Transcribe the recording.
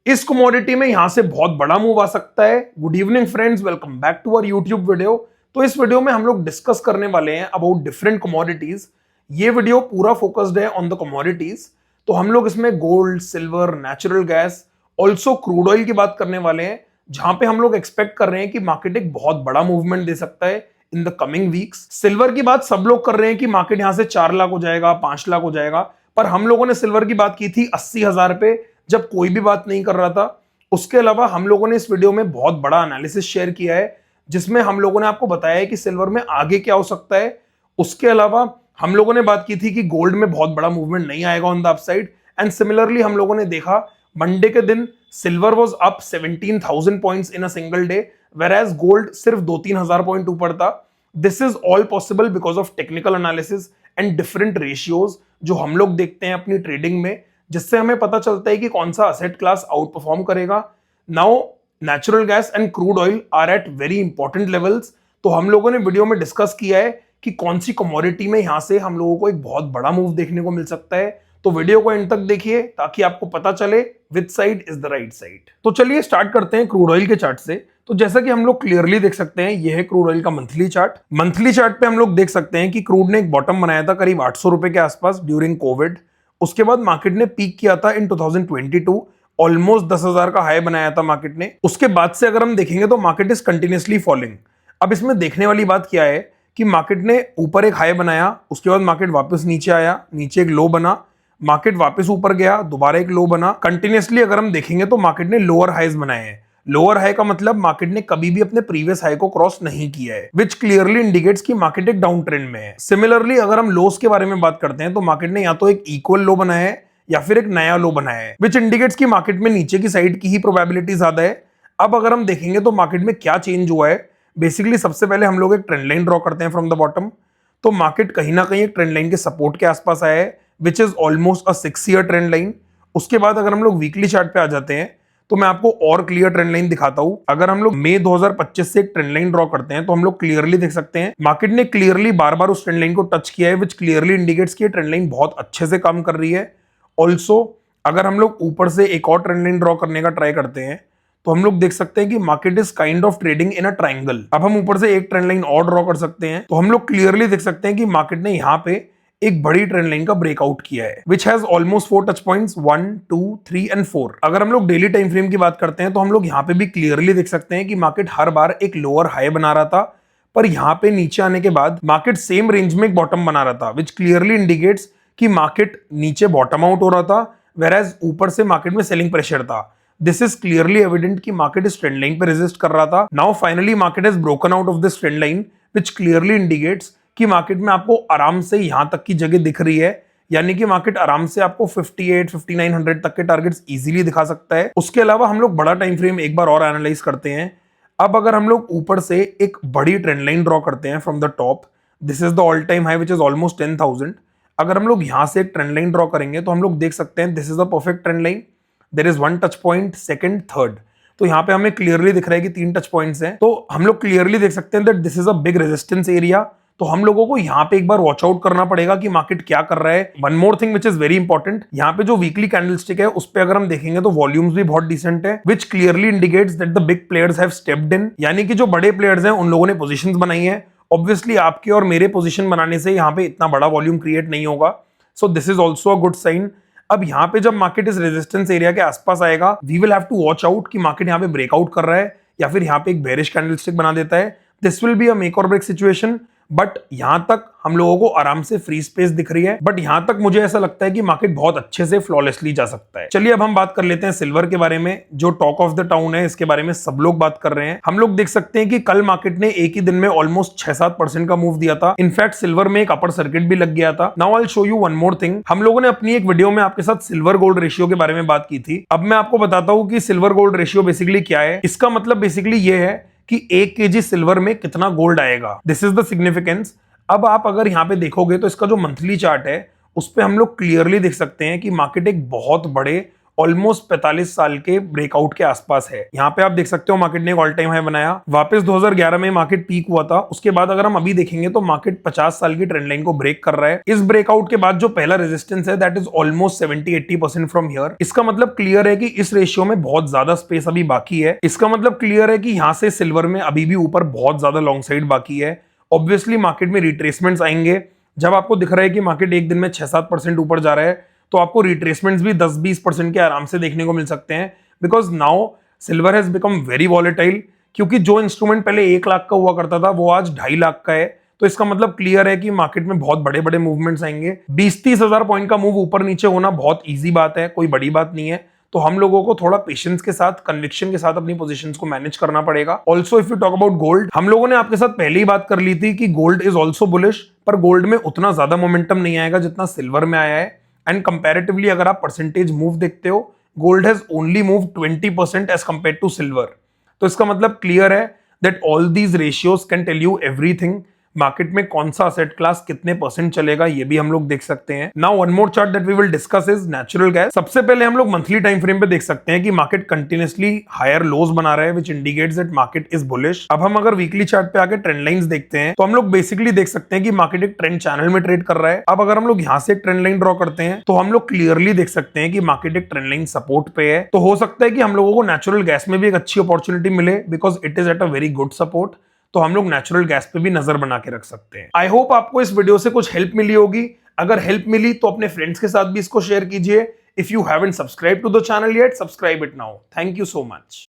किस कमोडिटी में यहां से बहुत बड़ा मूव आ सकता है। Good evening friends, welcome back to our YouTube video. तो इस वीडियो में हम लोग डिस्कस करने वाले हैं अबाउट डिफरेंट कमोडिटीज। ये वीडियो पूरा फोकस्ड है ऑन द कमोडिटीज। तो हम लोग इसमें gold, silver, natural gas, also crude oil की बात करने वाले हैं, जहां पे हम लोग एक्सपेक्ट कर रहे हैं कि मार्केट एक बहुत बड़ा मूवमेंट दे सकता है in the coming weeks. Silver की बात सब लोग कर रहे हैं कि मार्केट यहां से 4 लाख हो जाएगा, 5 लाख हो जाएगा, पर हम लोगों ने सिल्वर की बात की थी 80,000 पे, जब कोई भी बात नहीं कर रहा था। उसके अलावा हम लोगों ने इस वीडियो में बहुत बड़ा एनालिसिस शेयर किया है, जिसमें हम लोगों ने आपको बताया है कि सिल्वर में आगे क्या हो सकता है। उसके अलावा हम लोगों ने बात की थी कि गोल्ड में बहुत बड़ा मूवमेंट नहीं आएगा on the upside, and similarly हम लोगों ने देखा मंडे के दिन silver was up 17,000 points in a single day, where gold सिर्फ 2-3 हजार पॉइंट ऊपर था। This is all possible because of technical analysis and different ratios जो हम लोग देखते हैं अपनी ट्रेडिंग में, जिससे हमें पता चलता है कि कौन सा असेट क्लास आउट परफॉर्म करेगा। Now natural gas and crude oil are at very important levels. तो हम लोगों ने वीडियो में डिस्कस किया है कि कौन सी कमोडिटी में यहां से हम लोगों को एक बहुत बड़ा मूव देखने को मिल सकता है। तो वीडियो को एंड तक देखिए ताकि आपको पता चले which side is the right side. तो चलिए स्टार्ट करते हैं क्रूड ऑयल के चार्ट से। तो जैसा कि हम लोग क्लियरली देख सकते हैं, यह है क्रूड ऑयल का मंथली चार्ट। मंथली चार्ट पे हम लोग देख सकते हैं कि क्रूड ने एक बॉटम बनाया था करीब 800 रुपए के आसपास ड्यूरिंग कोविड। उसके बाद मार्केट ने पीक किया था इन 2022, ऑलमोस्ट 10,000 का हाई बनाया था मार्केट ने। उसके बाद से अगर हम देखेंगे तो मार्केट इज कंटिन्यूसली फॉलिंग। अब इसमें देखने वाली बात क्या है कि मार्केट ने ऊपर एक हाई बनाया, उसके बाद मार्केट वापस नीचे आया, नीचे एक लो बना, मार्केट वापस ऊपर गया, दोबारा एक लो बना। कंटिन्यूसली अगर हम देखेंगे तो मार्केट ने लोअर हाईज बनाए हैं। लोअर हाई का मतलब मार्केट ने कभी भी अपने प्रीवियस हाई को क्रॉस नहीं किया है, विच क्लियरली इंडिकेट्स कि मार्केट एक डाउन ट्रेंड में है। सिमिलरली अगर हम लोस के बारे में बात करते हैं तो मार्केट ने या तो एक इक्वल लो बनाया है या फिर एक नया लो बनाया है, विच इंडिकेट्स कि मार्केट में नीचे की साइड की ही प्रोबेबिलिटी ज्यादा है। अब अगर हम देखेंगे तो मार्केट में क्या चेंज हुआ है, बेसिकली सबसे पहले हम लोग एक ट्रेंड लाइन ड्रॉ करते हैं फ्रॉम द बॉटम। तो मार्केट कहीं ना कहीं एक ट्रेंड लाइन के सपोर्ट के आसपास आया है, which is almost a 6 year trend line. उसके बाद अगर हम लोग वीकली चार्ट पे आ जाते हैं तो मैं आपको और क्लियर ट्रेंड लाइन दिखाता हूं। अगर हम लोग मई 2025 से एक ट्रेंड लाइन ड्रॉ करते हैं तो हम लोग क्लियरली देख सकते हैं मार्केट ने क्लियरली बार बार उस ट्रेंड लाइन को टच किया है, विच क्लियरली इंडिकेट्स कि ट्रेंड लाइन बहुत अच्छे से काम कर रही है। ऑल्सो अगर हम लोग ऊपर से एक और ट्रेंड लाइन ड्रॉ करने का ट्राई करते हैं तो हम लोग देख सकते हैं कि market is kind of trading in a triangle. अब हम ऊपर से एक ट्रेंड लाइन और ड्रॉ कर सकते हैं तो हम लोग क्लियरली देख सकते हैं कि मार्केट ने यहाँ पे एक बड़ी ट्रेंड लाइन का ब्रेकआउट किया है, which has almost 4 touch points 1, 2, 3 and 4। अगर हम लोग डेली टाइम फ्रेम की बात करते हैं तो हम लोग यहाँ पे भी क्लियरली देख सकते हैं कि मार्केट हर बार एक लोअर हाई बना रहा था, पर यहाँ पे नीचे आने के बाद मार्केट सेम रेंज में एक बॉटम बना रहा था, विच क्लियरली इंडिकेट्स कि मार्केट नीचे बॉटम आउट हो रहा था, वेयर ऊपर से मार्केट में सेलिंग प्रेशर था। दिस इज क्लियरली एविडेंट कि मार्केट इस ट्रेंड लाइन पे रेजिस्ट कर रहा था। Now finally market has broken out of this trend line, which clearly indicates कि मार्केट में आपको आराम से यहां तक की जगह दिख रही है, यानी कि मार्केट आराम से आपको 58-5900 तक के टारगेट्स इजीली दिखा सकता है। उसके अलावा हम लोग बड़ा टाइम फ्रेम एक बार और एनालाइज करते हैं। अब अगर हम लोग ऊपर से एक बड़ी ट्रेंड लाइन ड्रॉ करते हैं from the top, this is the all time high which is almost 10,000। अगर हम लोग यहां से एक ट्रेंड लाइन ड्रॉ करेंगे तो हम लोग देख सकते हैं this is the perfect trend line. There is 1 touch point, second, third. तो यहाँ पे हमें क्लियरली दिख रहा है कि 3 टच पॉइंट्स हैं। तो हम लोग क्लियरली देख सकते हैं that this is a big resistance area. तो हम लोगों को यहाँ पे एक बार वॉच आउट करना पड़ेगा कि मार्केट क्या कर रहा है। One more thing which is very important, यहाँ पे जो वीकली कैंडलस्टिक है उस पे अगर हम देखेंगे तो वॉल्यूम्स भी बहुत डिसेंट है, विच clearly indicates that the big players have stepped in, यानी कि जो बड़े प्लेयर्स हैं उन लोगों ने पोजीशंस बनाई है। ऑब्वियसली आपके और मेरे पोजीशन बनाने से यहाँ पे इतना बड़ा वॉल्यूम क्रिएट नहीं होगा, so this is also a good sign. अब यहाँ पे जब मार्केट इस रेजिस्टेंस एरिया के आसपास आएगा, we will have to watch out कि मार्केट यहाँ पे ब्रेकआउट कर रहा है या फिर यहाँ पे एक बेरिश कैंडलस्टिक बना देता है। This will be a make और ब्रेक सिचुएशन, बट यहां तक हम लोगों को आराम से फ्री स्पेस दिख रही है। बट यहां तक मुझे ऐसा लगता है कि मार्केट बहुत अच्छे से फ्लॉलेसली जा सकता है। चलिए अब हम बात कर लेते हैं सिल्वर के बारे में, जो टॉक ऑफ द टाउन है, इसके बारे में सब लोग बात कर रहे हैं। हम लोग देख सकते हैं कि कल मार्केट ने एक ही दिन में ऑलमोस्ट 6-7% का मूव दिया था। इनफैक्ट सिल्वर में एक अपर सर्किट भी लग गया था। Now I will show you one more thing. हम लोगों ने अपनी एक वीडियो में आपके साथ सिल्वर गोल्ड रेशियो के बारे में बात की थी। अब मैं आपको बताता हूं कि सिल्वर गोल्ड रेशियो बेसिकली क्या है। इसका मतलब बेसिकली ये है कि 1 kg सिल्वर में कितना गोल्ड आएगा। This is the significance. अब आप अगर यहाँ पे देखोगे तो इसका जो मंथली चार्ट है उस पे हम लोग क्लियरली देख सकते हैं कि मार्केट एक बहुत बड़े ऑलमोस्ट 45 साल के ब्रेकआउट के आसपास है। यहाँ पे आप देख सकते हो मार्केट ने एक ऑल टाइम हाई बनाया, वापस 2011 में मार्केट पीक हुआ था। उसके बाद अगर हम अभी देखेंगे तो मार्केट 50 साल की ट्रेंड लाइन को ब्रेक कर रहा है। इस ब्रेकआउट के बाद जो पहला रेजिस्टेंस है that is almost 70-80% from here. इसका मतलब क्लियर है कि इस रेशियो में बहुत ज्यादा स्पेस अभी बाकी है। इसका मतलब क्लियर है कि यहाँ से सिल्वर में अभी भी ऊपर बहुत ज्यादा लॉन्ग साइड बाकी है। ऑब्वियसली मार्केट में रिट्रेसमेंट्स आएंगे। जब आपको दिख रहा है कि मार्केट एक दिन में 6-7% ऊपर जा रहा है तो आपको रिट्रेसमेंट्स भी 10-20% के आराम से देखने को मिल सकते हैं, because now silver has become very volatile. क्योंकि जो इंस्ट्रूमेंट पहले 1 लाख का हुआ करता था वो आज 2.5 लाख का है। तो इसका मतलब क्लियर है कि मार्केट में बहुत बड़े बड़े मूवमेंट्स आएंगे। 20-30 हजार पॉइंट का मूव ऊपर नीचे होना बहुत ईजी बात है, कोई बड़ी बात नहीं है। तो हम लोगों को थोड़ा पेशेंस के साथ, कन्विक्शन के साथ अपनी पोजीशंस को मैनेज करना पड़ेगा। Also if you talk about gold, हम लोगों ने आपके साथ पहले ही बात कर ली थी कि गोल्ड इज ऑल्सो बुलिश, पर गोल्ड में उतना ज्यादा मोमेंटम नहीं आएगा जितना सिल्वर में आया है। एंड कंपैरेटिवली अगर आप परसेंटेज मूव देखते हो, gold has only move 20% as compare to silver. तो इसका मतलब क्लियर है that all these ratios can tell you everything. Market में कौन सा असेट क्लास कितने परसेंट चलेगा ये भी हम लोग देख सकते हैं। Now one more chart that we will discuss is natural gas. सबसे पहले हम लोग मंथली टाइम फ्रेम पे देख सकते हैं कि मार्केट कंटिन्यूअसली हायर लोज बना रहा है, which indicates that market is bullish. अब हम अगर वीकली चार्ट पे आके ट्रेंड लाइंस देखते हैं तो हम लोग बेसिकली देख सकते हैं कि मार्केट एक ट्रेंड चैनल में ट्रेड कर रहा है। अब अगर हम लोग यहाँ से एक ट्रेंड लाइन ड्रॉ करते हैं तो हम लोग क्लियरली देख सकते हैं कि मार्केट एक ट्रेंड लाइन सपोर्ट पे है। तो हो सकता है कि हम लोगों को नेचुरल गैस में भी एक अच्छी अपॉर्चुनिटी मिले, because it is at a very good support. तो हम लोग नेचुरल गैस पे भी नजर बना के रख सकते हैं। आई होप आपको इस वीडियो से कुछ हेल्प मिली होगी। अगर हेल्प मिली तो अपने फ्रेंड्स के साथ भी इसको शेयर कीजिए। If you haven't subscribe to the channel yet, subscribe it now. Thank you so much.